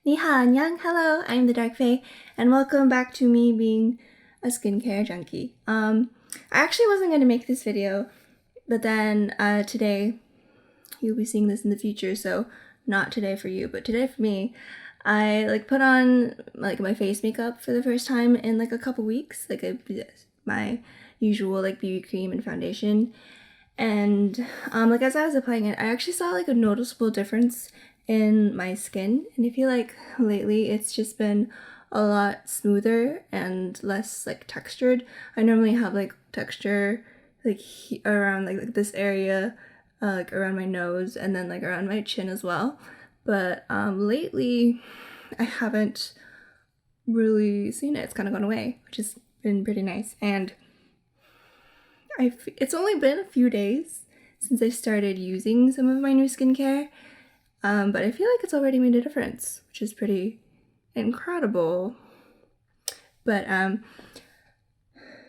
Ni hao, annyeong, hello, I'm the Dark Fae, and welcome back to me being a skincare junkie. I actually wasn't going to make this video, but then today, you'll be seeing this in the future, so not today for you, but today for me, I put on my face makeup for the first time in a couple weeks, my usual BB cream and foundation, and as I was applying it, I actually saw a noticeable difference in my skin, and I feel like lately it's just been a lot smoother and less textured. I normally have texture around this area, around my nose and then around my chin as well, but lately I haven't really seen it. It's kind of gone away, which has been pretty nice. And it's only been a few days since I started using some of my new skincare, but I feel like it's already made a difference, which is pretty incredible. But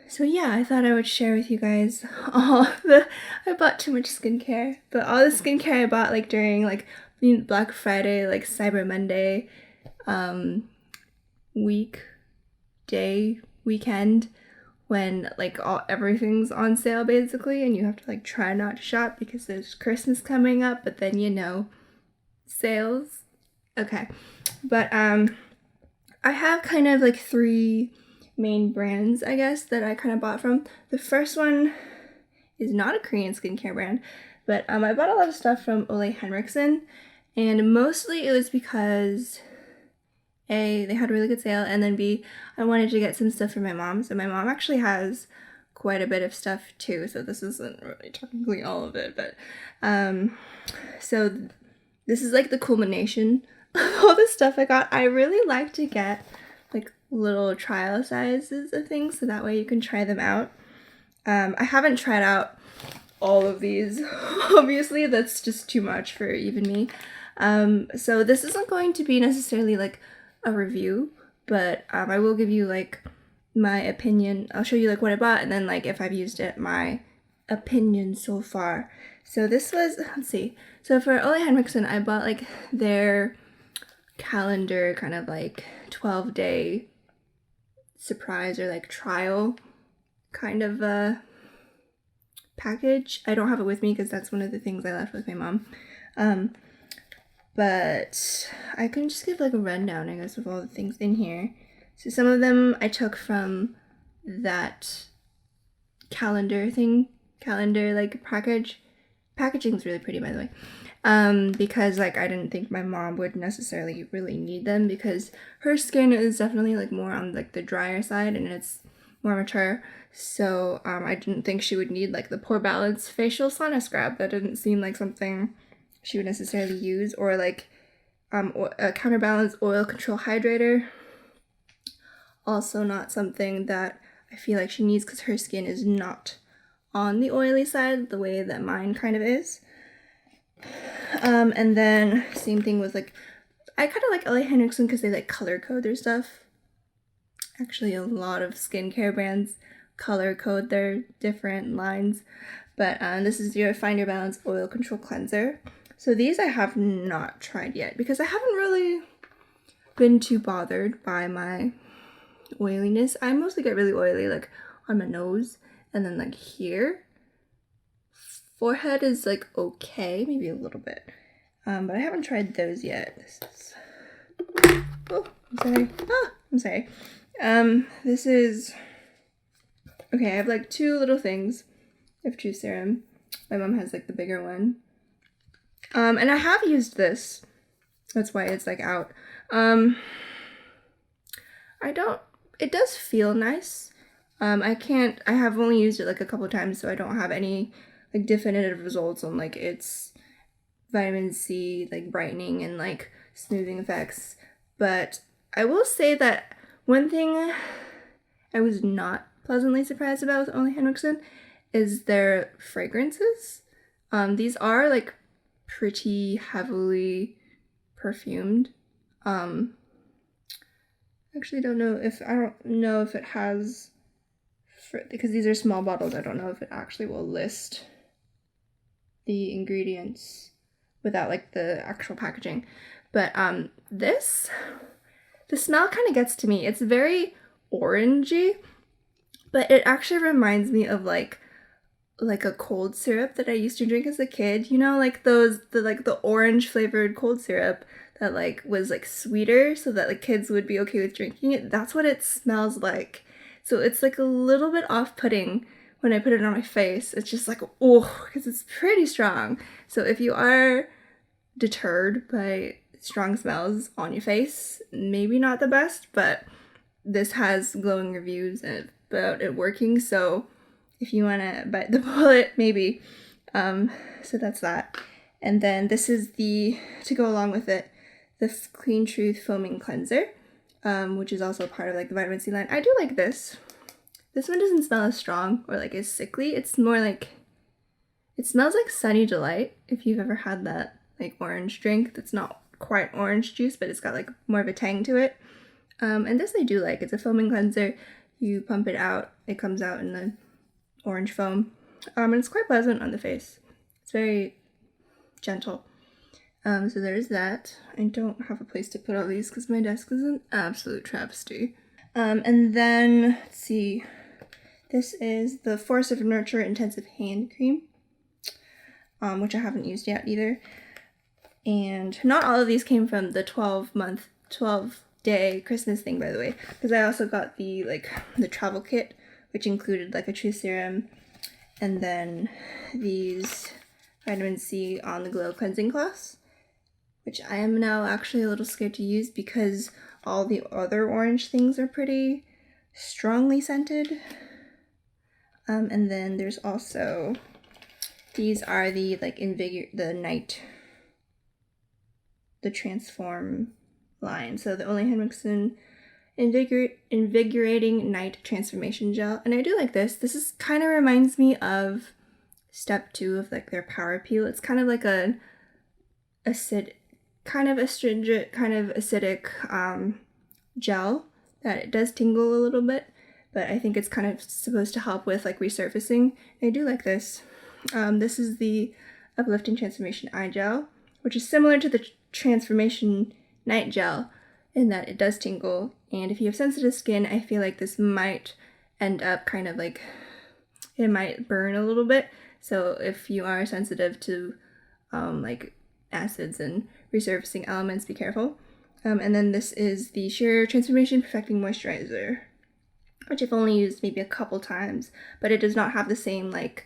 so yeah, I thought I would share with you guys I bought too much skincare, but all the skincare I bought during Black Friday, Cyber Monday, weekend, when everything's on sale basically, and you have to try not to shop because there's Christmas coming up, but then sales. Okay, but I have kind of three main brands, I guess, that I kind of bought from. The first one is not a Korean skincare brand, but I bought a lot of stuff from Olay Henriksen, and mostly it was because A, they had a really good sale, and then B, I wanted to get some stuff for my mom. So my mom actually has quite a bit of stuff too, so this isn't really technically all of it, but so this is the culmination of all the stuff I got. I really like to get little trial sizes of things so that way you can try them out. I haven't tried out all of these, obviously, that's just too much for even me. So this isn't going to be necessarily a review, but I will give you my opinion. I'll show you what I bought, and then if I've used it, my opinion so far. So this was, let's see, so for Olay Henriksen, I bought their calendar kind of 12-day surprise or trial kind of package. I don't have it with me because that's one of the things I left with my mom. But I can just give a rundown, I guess, of all the things in here. So some of them I took from that calendar package. Packaging's really pretty, by the way. Because I didn't think my mom would necessarily really need them because her skin is definitely more on the drier side and it's more mature. So I didn't think she would need the Pore Balance facial sauna scrub. That didn't seem like something she would necessarily use, or a Counterbalance oil control hydrator. Also not something that I feel like she needs because her skin is not on the oily side the way that mine kind of is. And then same thing with I kind of like Olay Henriksen because they color code their stuff. Actually, a lot of skincare brands color code their different lines, but this is your Find Your Balance Oil Control Cleanser. So these I have not tried yet because I haven't really been too bothered by my oiliness. I mostly get really oily on my nose and then here. Forehead is okay, maybe a little bit, but I haven't tried those yet. This is, oh, I'm sorry. This is, okay, I have two little things of True Serum. My mom has the bigger one. And I have used this. That's why it's out. It does feel nice. I have only used it a couple times, so I don't have any definitive results on its vitamin C brightening and smoothing effects. But I will say that one thing I was not pleasantly surprised about with Olay Henriksen is their fragrances. These are pretty heavily perfumed. Actually I don't know if it has, because these are small bottles, I don't know if it actually will list the ingredients without the actual packaging. But the smell kind of gets to me. It's very orangey, but it actually reminds me of like a cold syrup that I used to drink as a kid. You know, like the orange flavored cold syrup that like was like sweeter so that like kids would be okay with drinking it. That's what it smells like. So it's like a little bit off-putting when I put it on my face. It's just like, oh, because it's pretty strong. So if you are deterred by strong smells on your face, maybe not the best, but this has glowing reviews about it working. So if you want to bite the bullet, maybe. So that's that. And then this is to go along with it, the Clean Truth Foaming Cleanser, which is also part of like the vitamin C line. I do like this. This one doesn't smell as strong or like as sickly. It's more like, it smells like Sunny Delight, if you've ever had that like orange drink that's not quite orange juice, but it's got like more of a tang to it. And this I do like. It's a foaming cleanser. You pump it out, it comes out in the orange foam. And it's quite pleasant on the face. It's very gentle. So there's that. I don't have a place to put all these because my desk is an absolute travesty. And then, let's see. This is the Force of Nurture Intensive Hand Cream, which I haven't used yet either. And not all of these came from the 12-day Christmas thing, by the way, because I also got the travel kit, which included like a true serum, and then these vitamin C on the glow cleansing cloths, which I am now actually a little scared to use because all the other orange things are pretty strongly scented. And then there's also, these are the like the Transform line. So the Olay Henriksen Invigorating Night Transformation Gel. And I do like this. This is kind of reminds me of step 2 of like their Power Peel. It's kind of like kind of astringent, kind of acidic gel that it does tingle a little bit, but I think it's kind of supposed to help with like resurfacing. I do like this. This is the Uplifting Transformation Eye Gel, which is similar to the Transformation Night Gel in that it does tingle, and if you have sensitive skin, I feel like this might end up kind of like, it might burn a little bit. So if you are sensitive to like acids and resurfacing elements, be careful. And then this is the Shear Transformation Perfecting Moisturizer, which I've only used maybe a couple times, but it does not have the same like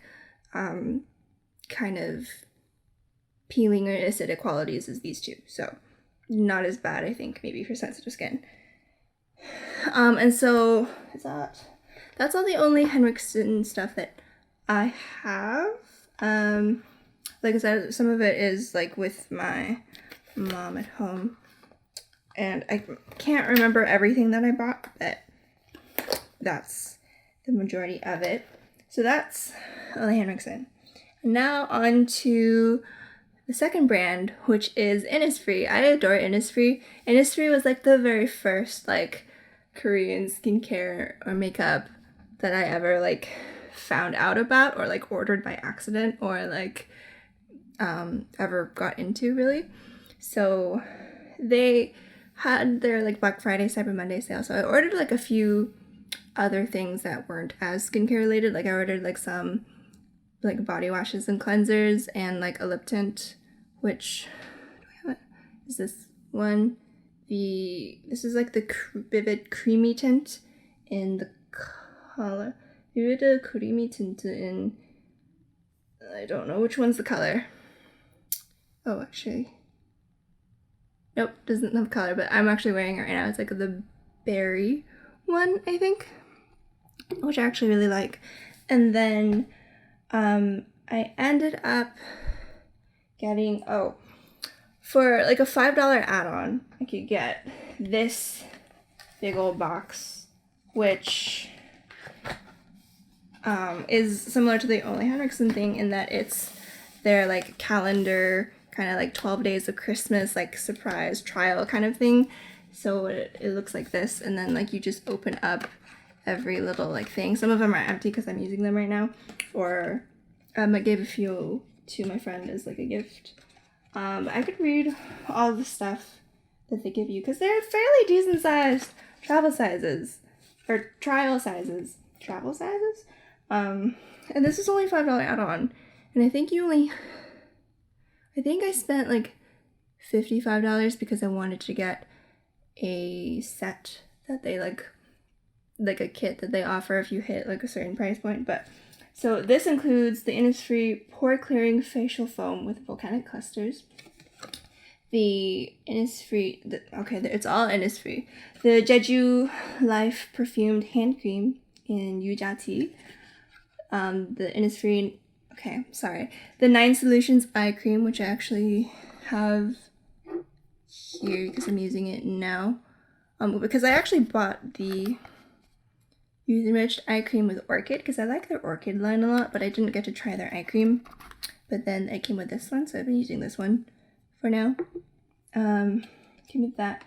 kind of peeling or acidic qualities as these two. So not as bad, I think, maybe for sensitive skin. And so that's all the Olay Henriksen stuff that I have. Like I said, some of it is like with my mom at home, and I can't remember everything that I bought, but that's the majority of it. So that's Olay Henriksen. Now on to the second brand, which is Innisfree. I adore Innisfree. Innisfree was like the very first like Korean skincare or makeup that I ever like found out about or like ordered by accident or like ever got into, really. So they had their like Black Friday, Cyber Monday sale. So I ordered like a few other things that weren't as skincare related. Like I ordered like some like body washes and cleansers and like a lip tint, which is this one. This is like the Vivid Creamy Tint in the color Vivid Creamy Tint in, I don't know which one's the color. Oh, actually, nope, doesn't have color, but I'm actually wearing it right now. It's like the berry one, I think, which I actually really like. And then I ended up getting, for like a $5 add-on, I could get this big old box, which is similar to the Olay Henriksen thing in that it's their like calendar, kind of like 12 days of Christmas, like surprise trial kind of thing. So it looks like this, and then like you just open up every little like thing. Some of them are empty because I'm using them right now, or I gave a few to my friend as like a gift. I could read all the stuff that they give you, because they're fairly decent sized travel sizes, or trial sizes, travel sizes. And this is only $5 add-on, and I think I spent like $55 because I wanted to get a set that they like a kit that they offer if you hit like a certain price point. But so this includes the Innisfree pore clearing facial foam with volcanic clusters, the Innisfree, it's all Innisfree, the Jeju Life perfumed hand cream in Yuja tea, the Innisfree, the 9 Solutions eye cream, which I actually have here because I'm using it now, because I actually bought the Youth Enriched eye cream with Orchid because I like their Orchid line a lot, but I didn't get to try their eye cream. But then it came with this one, so I've been using this one for now. Came with that,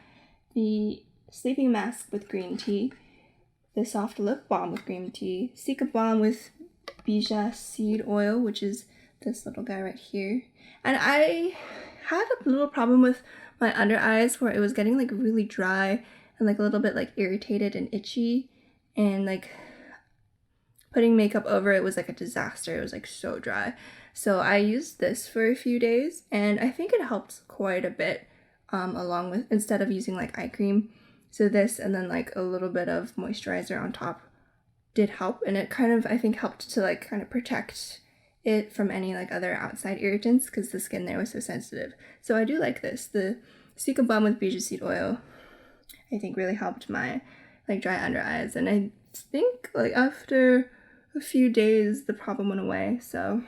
the sleeping mask with green tea, the soft lip balm with green tea, Cica balm with Bija seed oil, which is this little guy right here. And I had a little problem with my under eyes where it was getting like really dry and like a little bit like irritated and itchy, and like putting makeup over it was like a disaster. It was like so dry. So I used this for a few days and I think it helped quite a bit, along with, instead of using like eye cream. So this and then like a little bit of moisturizer on top did help, and it kind of, I think, helped to like kind of protect it from any like other outside irritants because the skin there was so sensitive. So I do like this. The Cica balm with Bija seed oil I think really helped my like dry under eyes, and I think like after a few days the problem went away. So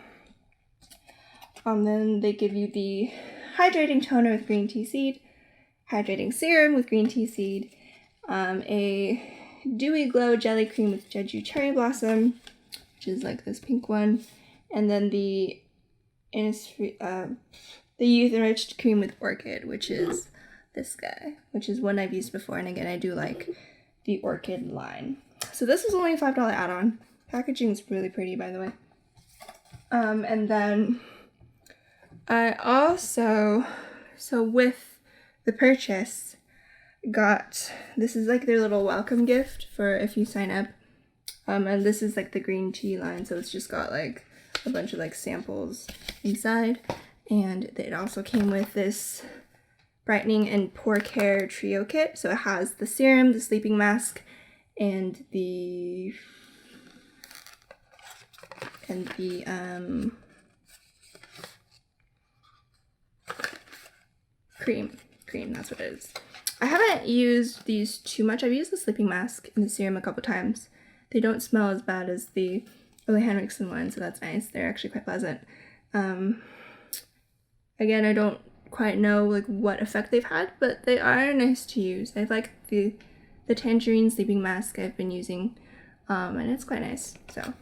then they give you the hydrating toner with green tea seed, hydrating serum with green tea seed, a dewy glow jelly cream with Jeju cherry blossom, which is like this pink one, and then the Innisfree, the Youth Enriched cream with Orchid, which is this guy, which is one I've used before, and again I do like the Orchid line. So this is only a $5 add-on. Packaging is really pretty, by the way. And then I also, so with the purchase, got, this is like their little welcome gift for if you sign up. And this is like the green tea line, so it's just got like a bunch of like samples inside. And it also came with this brightening and pore care trio kit. So it has the serum, the sleeping mask, and the cream, that's what it is. I haven't used these too much. I've used the sleeping mask and the serum a couple times. They don't smell as bad as the Olay Henriksen one, so that's nice. They're actually quite pleasant. Again, I don't quite know like what effect they've had, but they are nice to use. I like the tangerine sleeping mask I've been using, and it's quite nice. So,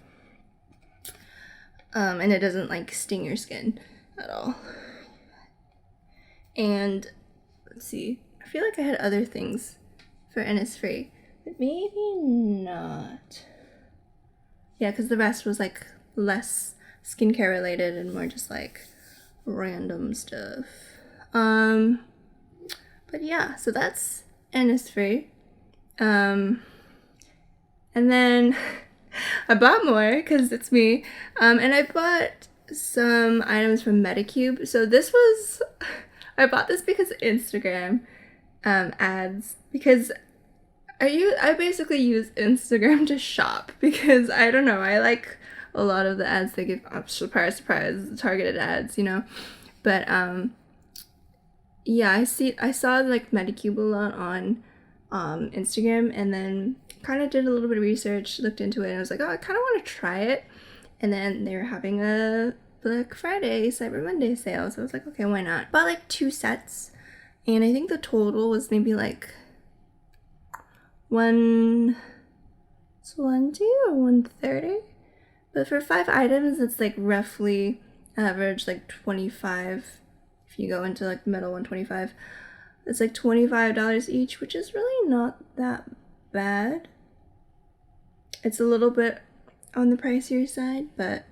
and it doesn't like sting your skin at all. And let's see, I feel like I had other things for Innisfree, but maybe not. Yeah, because the rest was like less skincare related and more just like random stuff. But yeah, so that's Innisfree. And then I bought more because it's me. And I bought some items from Medicube. So this was, I bought this because of Instagram ads, because I basically use Instagram to shop because I don't know, I like a lot of the ads they give. Surprise, targeted ads, you know. But yeah, I saw like Medicube a lot on Instagram, and then kind of did a little bit of research, looked into it, and I was like, oh, I kind of want to try it. And then they were having a Black Friday, Cyber Monday sale, so I was like, okay, why not? Bought like 2 sets, and I think the total was maybe like $120 or $130. But for 5 items, it's like roughly average like $25. If you go into like the middle, $125. It's like $25 each, which is really not that bad. It's a little bit on the pricier side, but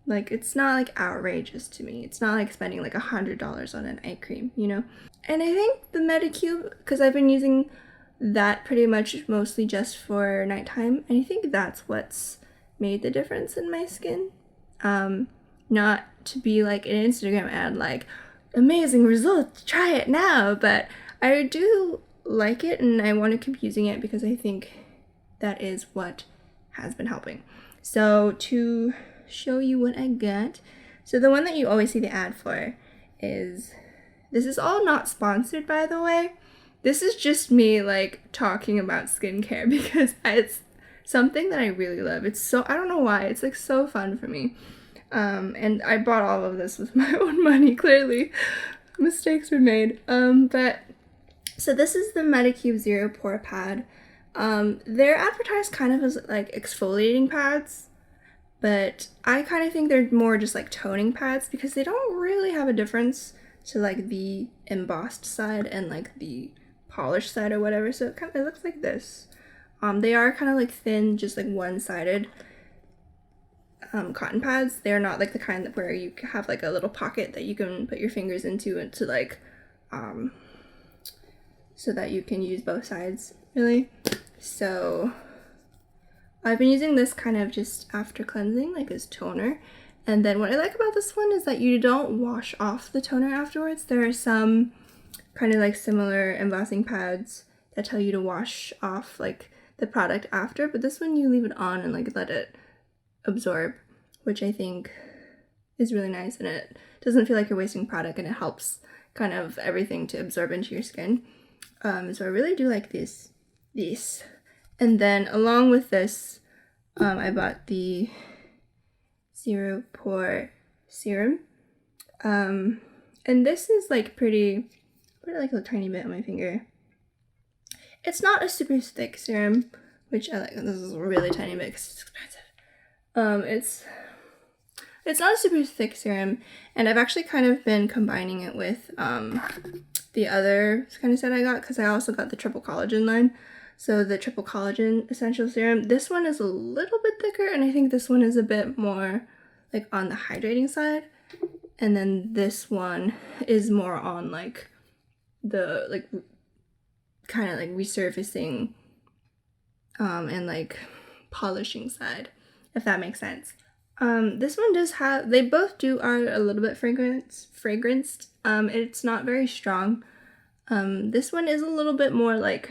like it's not like outrageous to me. It's not like spending like $100 on an eye cream, you know? And I think the Medicube, because I've been using that pretty much mostly just for nighttime, and I think that's what's made the difference in my skin. Not to be like an Instagram ad, like, amazing results, try it now, but I do like it and I want to keep using it because I think that is what has been helping. So to show you what I got, so the one that you always see the ad for is, this is all not sponsored, by the way. This is just me like talking about skincare because it's something that I really love. It's so, I don't know why, it's like so fun for me. And I bought all of this with my own money, clearly. Mistakes were made. But, so this is the Medicube Zero Pore Pad. They're advertised kind of as like exfoliating pads, but I kind of think they're more just like toning pads because they don't really have a difference to like the embossed side and like the polished side or whatever. So it looks like this. They are kind of like thin, just like one-sided cotton pads. They're not like the kind that where you have like a little pocket that you can put your fingers into like so that you can use both sides, really. So I've been using this kind of just after cleansing, like as toner. And then what I like about this one is that you don't wash off the toner afterwards. There are some kind of like similar embossing pads that tell you to wash off like the product after, but this one you leave it on and like let it absorb, which I think is really nice, and it doesn't feel like you're wasting product, and it helps kind of everything to absorb into your skin. So I really do like this. And then along with this, I bought the Zero Pore Serum. And this is like pretty, put it like a tiny bit on my finger. It's not a super thick serum, which I like. This is a really tiny bit because it's expensive. It's not a super thick serum, and I've actually kind of been combining it with the other kind of set I got, because I also got the Triple Collagen line. So the Triple Collagen Essential Serum, this one is a little bit thicker, and I think this one is a bit more like on the hydrating side. And then this one is more on like the like kind of like resurfacing and like polishing side, if that makes sense. This one does have, they both are a little bit fragranced. It's not very strong. This one is a little bit more like,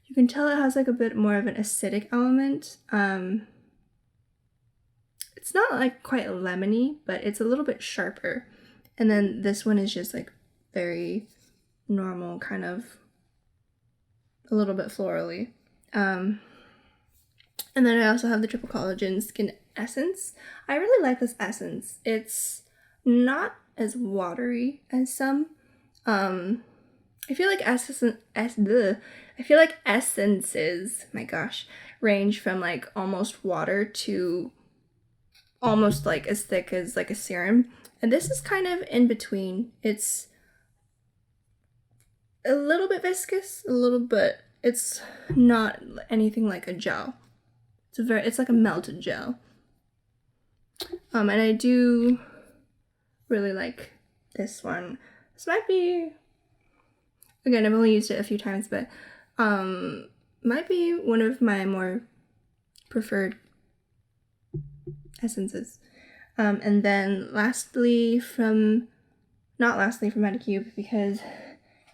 you can tell it has like a bit more of an acidic element. It's not like quite lemony, but it's a little bit sharper. And then this one is just like very normal, kind of a little bit florally. And then I also have the Triple Collagen Skin Essence. I really like this essence. It's not as watery as some. I feel like essences, my gosh, range from like almost water to almost like as thick as like a serum. And this is kind of in between. It's a little bit viscous, a little bit. It's not anything like a gel. It's like a melted gel. And I do really like this one. This might be, again, I've only used it a few times, but might be one of my more preferred essences. And then lastly from Medicube, because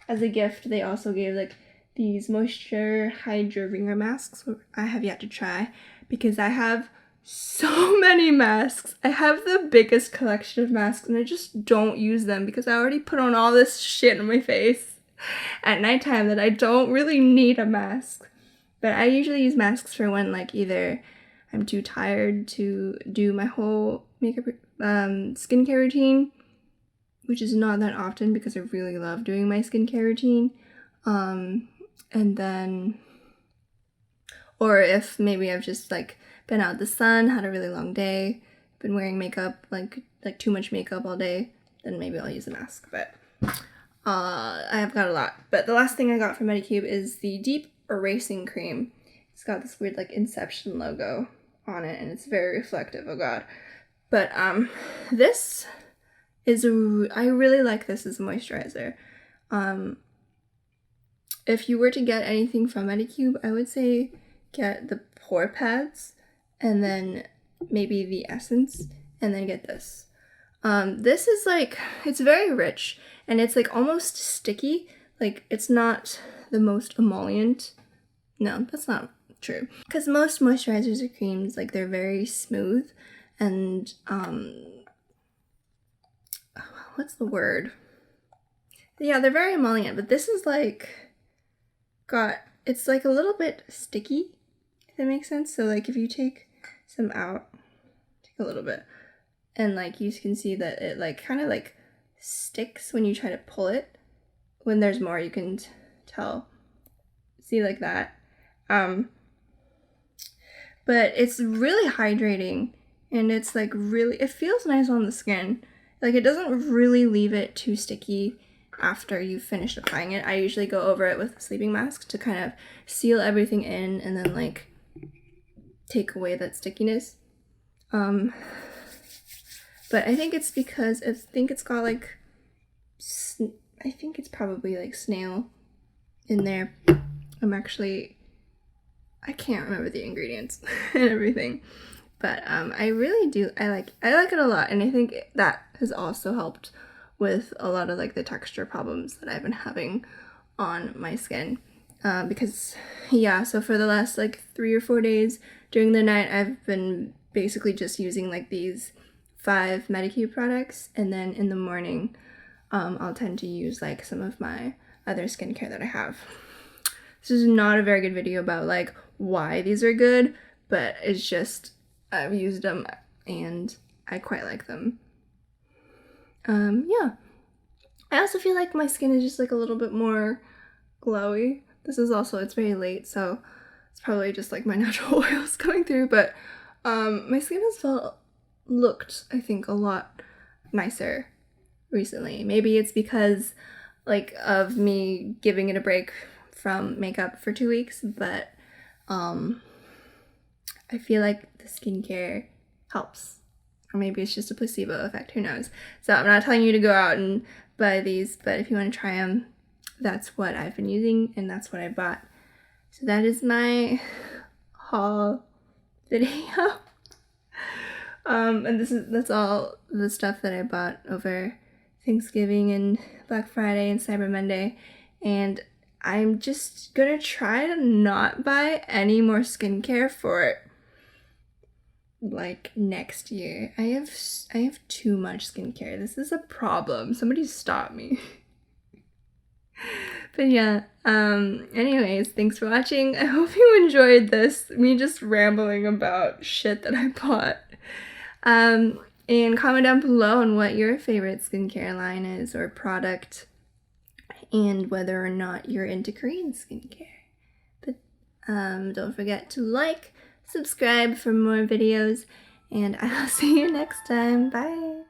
as a gift they also gave like these moisture hydro ringer masks, which I have yet to try because I have so many masks. I have the biggest collection of masks and I just don't use them because I already put on all this shit on my face at nighttime that I don't really need a mask. But I usually use masks for when like either I'm too tired to do my whole makeup skincare routine, which is not that often because I really love doing my skincare routine. And then, or if maybe I've just like been out in the sun, had a really long day, been wearing makeup, like too much makeup all day, then maybe I'll use a mask. But I have got a lot. But the last thing I got from Medicube is the Deep Erasing Cream. It's got this weird like Inception logo on it, and it's very reflective. Oh god. But this is I really like this as a moisturizer. If you were to get anything from Medicube, I would say get the pore pads and then maybe the essence and then get this. This is like, it's very rich and it's like almost sticky. Like it's not the most emollient. No, that's not true. Because most moisturizers or creams, like they're very smooth and, what's the word? Yeah, they're very emollient, but this is like, it's like a little bit sticky, if that makes sense. So like if you take some out, take a little bit, and like you can see that it like kind of like sticks when you try to pull it. When there's more, you can tell. See, like that. But it's really hydrating and it's like really, it feels nice on the skin. Like it doesn't really leave it too sticky after you've finished applying it. I usually go over it with a sleeping mask to kind of seal everything in and then like take away that stickiness. But I think it's because I think it's got like, I think it's probably like snail in there. I can't remember the ingredients and everything, but I really do, I like it a lot, and I think that has also helped with a lot of like the texture problems that I've been having on my skin, because yeah, so for the last like 3 or 4 days during the night, I've been basically just using like these 5 Medicube products, and then in the morning I'll tend to use like some of my other skincare that I have. This is not a very good video about like why these are good, but it's just I've used them and I quite like them. Yeah. I also feel like my skin is just like a little bit more glowy. This is also, it's very late, so it's probably just like my natural oils coming through, but my skin has looked, I think, a lot nicer recently. Maybe it's because like of me giving it a break from makeup for 2 weeks, but I feel like the skincare helps. Or maybe it's just a placebo effect, who knows. So I'm not telling you to go out and buy these, but if you want to try them, that's what I've been using and that's what I bought. So that is my haul video. And that's all the stuff that I bought over Thanksgiving and Black Friday and Cyber Monday. And I'm just gonna try to not buy any more skincare for like next year. I have too much skincare. This is a problem. Somebody stop me. But yeah, anyways, thanks for watching. I hope you enjoyed this, me just rambling about shit that I bought. And comment down below on what your favorite skincare line is or product, and whether or not you're into Korean skincare. But don't forget to like, subscribe for more videos, and I'll see you next time. Bye!